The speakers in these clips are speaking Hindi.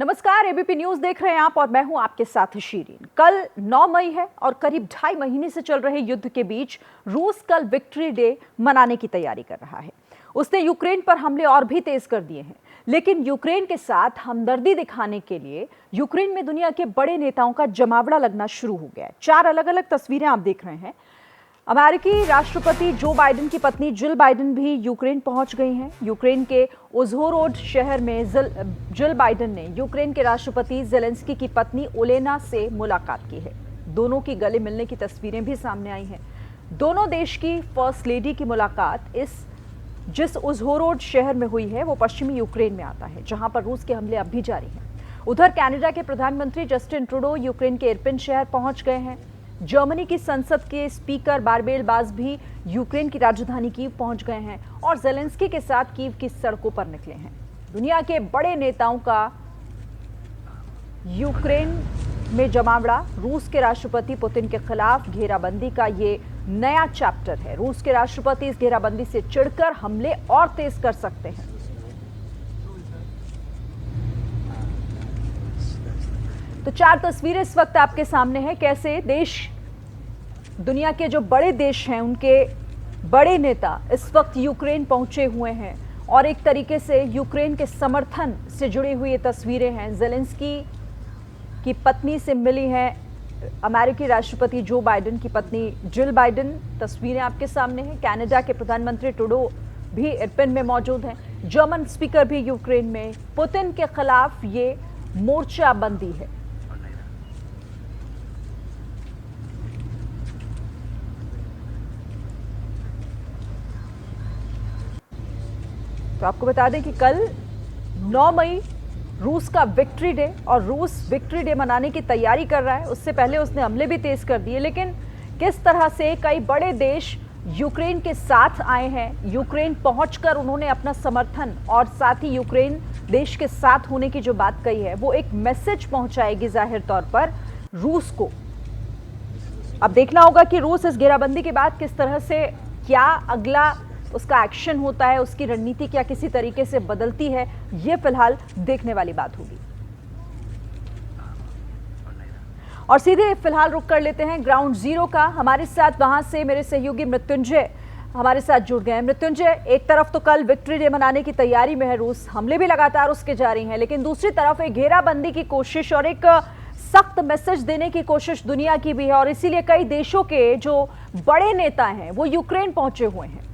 नमस्कार, एबीपी न्यूज देख रहे हैं आप और मैं हूं आपके साथ शीरीन। कल 9 मई है और करीब 2.5 महीने से चल रहे युद्ध के बीच रूस कल विक्ट्री डे मनाने की तैयारी कर रहा है। उसने यूक्रेन पर हमले और भी तेज कर दिए हैं, लेकिन यूक्रेन के साथ हमदर्दी दिखाने के लिए यूक्रेन में दुनिया के बड़े नेताओं का जमावड़ा लगना शुरू हो गया है। 4 अलग अलग तस्वीरें आप देख रहे हैं। अमेरिकी राष्ट्रपति जो बाइडेन की पत्नी जिल बाइडेन भी यूक्रेन पहुंच गई हैं। यूक्रेन के उज़होरोड शहर में जिल बाइडेन ने यूक्रेन के राष्ट्रपति ज़ेलेंस्की की पत्नी ओलेना से मुलाकात की है। दोनों की गले मिलने की तस्वीरें भी सामने आई हैं। दोनों देश की फर्स्ट लेडी की मुलाकात जिस उज़होरोड शहर में हुई है वो पश्चिमी यूक्रेन में आता है, जहां पर रूस के हमले अब भी जारी हैं। उधर कनाडा के प्रधानमंत्री जस्टिन ट्रूडो यूक्रेन के इरपिन शहर पहुंच गए हैं। जर्मनी की संसद के स्पीकर बारबेल बास भी यूक्रेन की राजधानी कीव पहुंच गए हैं और ज़ेलेंस्की के साथ कीव की सड़कों पर निकले हैं। दुनिया के बड़े नेताओं का यूक्रेन में जमावड़ा, रूस के राष्ट्रपति पुतिन के खिलाफ घेराबंदी का ये नया चैप्टर है। रूस के राष्ट्रपति इस घेराबंदी से चिढ़कर हमले और तेज कर सकते हैं। तो 4 तस्वीरें इस वक्त आपके सामने हैं, कैसे दुनिया के जो बड़े देश हैं उनके बड़े नेता इस वक्त यूक्रेन पहुंचे हुए हैं और एक तरीके से यूक्रेन के समर्थन से जुड़ी हुई ये तस्वीरें हैं। ज़ेलेंस्की की पत्नी से मिली हैं अमेरिकी राष्ट्रपति जो बाइडेन की पत्नी जिल बाइडेन। तस्वीरें आपके सामने हैं। कनाडा के प्रधानमंत्री ट्रूडो भी इरपिन में मौजूद हैं। जर्मन स्पीकर भी यूक्रेन में। पुतिन के खिलाफ ये मोर्चाबंदी है। तो आपको बता दें कि कल 9 मई रूस का विक्ट्री डे और रूस विक्ट्री डे मनाने की तैयारी कर रहा है। उससे पहले उसने हमले भी तेज कर दिए, लेकिन किस तरह से कई बड़े देश यूक्रेन के साथ आए हैं। यूक्रेन पहुंचकर उन्होंने अपना समर्थन और साथ ही यूक्रेन देश के साथ होने की जो बात कही है वो एक मैसेज पहुंचाएगी जाहिर तौर पर रूस को। अब देखना होगा कि रूस इस घेराबंदी के बाद किस तरह से क्या अगला उसका एक्शन होता है, उसकी रणनीति क्या किसी तरीके से बदलती है, ये फिलहाल देखने वाली बात होगी। और सीधे फिलहाल रुक कर लेते हैं ग्राउंड जीरो का। हमारे साथ वहां से मेरे सहयोगी मृत्युंजय हमारे साथ जुड़ गए हैं। मृत्युंजय, एक तरफ तो कल विक्ट्री डे मनाने की तैयारी में है रूस, हमले भी लगातार उसके जारी हैं, लेकिन दूसरी तरफ एक घेराबंदी की कोशिश और एक सख्त मैसेज देने की कोशिश दुनिया की भी है और इसीलिए कई देशों के जो बड़े नेता हैं वो यूक्रेन पहुंचे हुए हैं।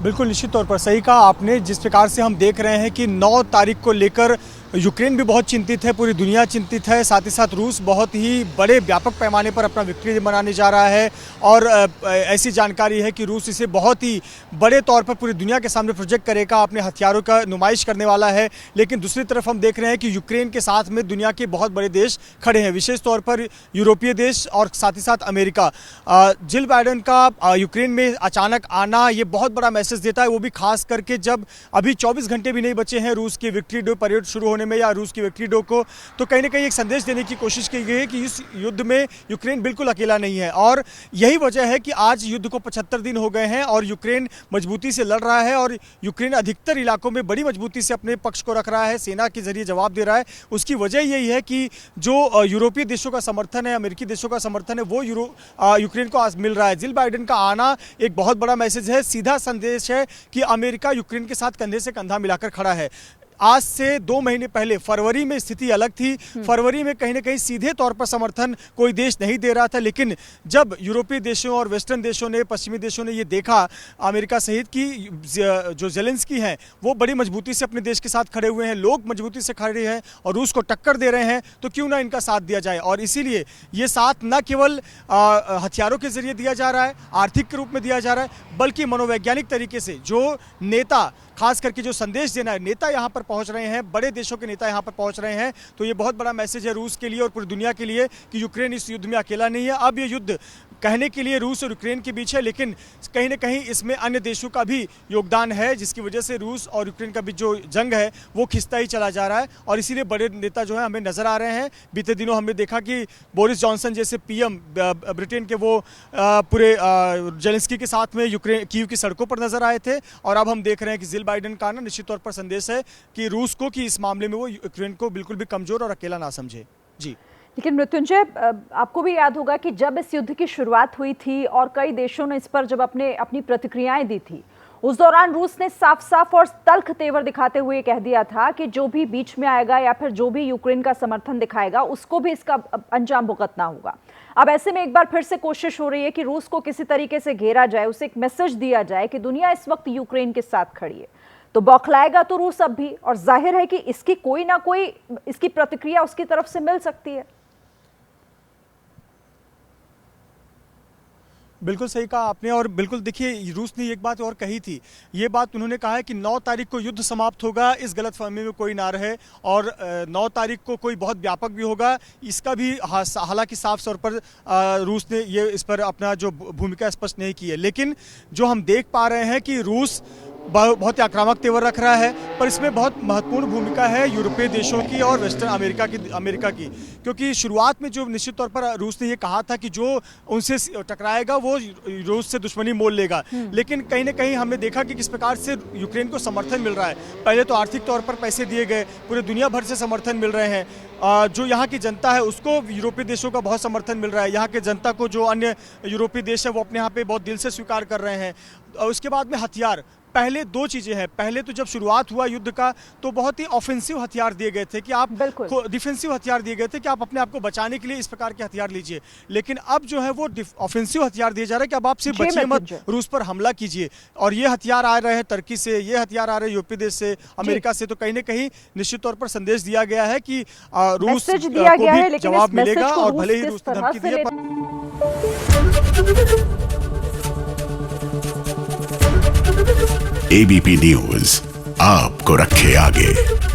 बिल्कुल निश्चित तौर पर सही कहा आपने। जिस प्रकार से हम देख रहे हैं कि 9 तारीख को लेकर यूक्रेन भी बहुत चिंतित है, पूरी दुनिया चिंतित है, साथ ही साथ रूस बहुत ही बड़े व्यापक पैमाने पर अपना विक्ट्री डे मनाने जा रहा है और ऐसी जानकारी है कि रूस इसे बहुत ही बड़े तौर पर पूरी दुनिया के सामने प्रोजेक्ट करेगा, अपने हथियारों का नुमाइश करने वाला है। लेकिन दूसरी तरफ हम देख रहे हैं कि यूक्रेन के साथ में दुनिया के बहुत बड़े देश खड़े हैं, विशेष तौर पर यूरोपीय देश और साथ ही साथ अमेरिका। जिल बाइडेन का यूक्रेन में अचानक आना ये बहुत बड़ा मैसेज देता है, वो भी खास करके जब अभी 24 घंटे भी नहीं बचे हैं रूस की विक्ट्री डे परेड शुरू में या रूस की विक्ट्री डे को। तो कहीं ना कहीं एक संदेश देने की कोशिश की गई है कि इस युद्ध में यूक्रेन बिल्कुल अकेला नहीं है और यही वजह है कि आज युद्ध को 75 दिन हो गए हैं और यूक्रेन मजबूती से लड़ रहा है और यूक्रेन अधिकतर इलाकों में बड़ी मजबूती से अपने पक्ष को रख रहा है, सेना के जरिए जवाब दे रहा है। उसकी वजह यही है कि जो यूरोपीय देशों का समर्थन है, अमेरिकी देशों का समर्थन है, वो यूक्रेन को आज मिल रहा है। जिल बाइडेन का आना एक बहुत बड़ा मैसेज है, सीधा संदेश है कि अमेरिका यूक्रेन के साथ कंधे से कंधा मिलाकर खड़ा है। आज से 2 महीने पहले फरवरी में स्थिति अलग थी। फरवरी में कहीं ना कहीं सीधे तौर पर समर्थन कोई देश नहीं दे रहा था, लेकिन जब यूरोपीय देशों और वेस्टर्न देशों ने, पश्चिमी देशों ने ये देखा अमेरिका सहित कि जो ज़ेलेंस्की हैं वो बड़ी मजबूती से अपने देश के साथ खड़े हुए हैं, लोग मजबूती से खड़े हैं और रूस को टक्कर दे रहे हैं, तो क्यों ना इनका साथ दिया जाए। और इसीलिए ये साथ न केवल हथियारों के जरिए दिया जा रहा है, आर्थिक के रूप में दिया जा रहा है, बल्कि मनोवैज्ञानिक तरीके से जो नेता, खास करके जो संदेश देना है, नेता यहाँ पर पहुँच रहे हैं, बड़े देशों के नेता यहाँ पर पहुँच रहे हैं, तो ये बहुत बड़ा मैसेज है रूस के लिए और पूरी दुनिया के लिए कि यूक्रेन इस युद्ध में अकेला नहीं है। अब ये युद्ध कहने के लिए रूस और यूक्रेन के बीच है, लेकिन कहीं ना कहीं इसमें अन्य देशों का भी योगदान है, जिसकी वजह से रूस और यूक्रेन का बीच जो जंग है वो खिंचता ही चला जा रहा है और इसीलिए बड़े नेता जो है हमें नजर आ रहे हैं। बीते दिनों हमने देखा कि बोरिस जॉनसन जैसे पीएम ब्रिटेन के वो पूरे ज़ेलेंस्की के साथ में यूक्रेन कीव की सड़कों पर नजर आए थे और अब हम देख रहे हैं कि जिल बाइडेन का ना निश्चित तौर पर संदेश है कि रूस को कि इस मामले में वो यूक्रेन को बिल्कुल भी कमजोर और अकेला ना समझे। जी, लेकिन मृत्युंजय, आपको भी याद होगा कि जब इस युद्ध की शुरुआत हुई थी और कई देशों ने इस पर जब अपनी प्रतिक्रियाएं दी थी, उस दौरान रूस ने साफ साफ और तल्ख तेवर दिखाते हुए कह दिया था कि जो भी बीच में आएगा या फिर जो भी यूक्रेन का समर्थन दिखाएगा उसको भी इसका अंजाम भुगतना होगा। अब ऐसे में एक बार फिर से कोशिश हो रही है कि रूस को किसी तरीके से घेरा जाए, उसे एक मैसेज दिया जाए कि दुनिया इस वक्त यूक्रेन के साथ खड़ी है। तो बौखलाएगा तो रूस अब भी, और जाहिर है कि इसकी कोई ना कोई इसकी प्रतिक्रिया उसकी तरफ से मिल सकती है। बिल्कुल सही कहा आपने। और बिल्कुल देखिए, रूस ने एक बात और कही थी, ये बात उन्होंने कहा है कि 9 तारीख को युद्ध समाप्त होगा, इस गलतफहमी में कोई ना रहे, और 9 तारीख को कोई बहुत व्यापक भी होगा, इसका भी हालांकि साफ तौर पर रूस ने ये इस पर अपना जो भूमिका स्पष्ट नहीं की है। लेकिन जो हम देख पा रहे हैं कि रूस बहुत ही आक्रामक तेवर रख रहा है, पर इसमें बहुत महत्वपूर्ण भूमिका है यूरोपीय देशों की और वेस्टर्न अमेरिका की, क्योंकि शुरुआत में जो निश्चित तौर पर रूस ने ये कहा था कि जो उनसे टकराएगा वो रूस से दुश्मनी मोल लेगा। लेकिन कहीं ना कहीं हमने देखा कि किस प्रकार से यूक्रेन को समर्थन मिल रहा है। पहले तो आर्थिक तौर पर पैसे दिए गए, पूरे दुनिया भर से समर्थन मिल रहे हैं, जो यहाँ की जनता है उसको यूरोपीय देशों का बहुत समर्थन मिल रहा है, यहाँ के जनता को जो अन्य यूरोपीय देश है वो अपने यहाँ पे बहुत दिल से स्वीकार कर रहे हैं। और उसके बाद में हथियार, पहले 2 चीज़ें हैं। पहले तो जब शुरुआत हुआ युद्ध का तो बहुत ही ऑफेंसिव हथियार दिए गए थे कि आप डिफेंसिव हथियार दिए गए थे कि आप अपने आप को बचाने के लिए इस प्रकार के हथियार लीजिए। लेकिन अब जो है वो ऑफेंसिव हथियार दिए जा रहे हैं कि अब आप सिर्फ बचिए मत, रूस पर हमला कीजिए। और ये हथियार आ रहे हैं तुर्की से, ये हथियार आ रहे हैं यूरोपीय देश से, अमेरिका से। तो कहीं ना कहीं निश्चित तौर पर संदेश दिया गया है कि रूस को भी जवाब मिलेगा, और भले ही रूस ने धमकी दी है। एबीपी न्यूज आपको रखे आगे।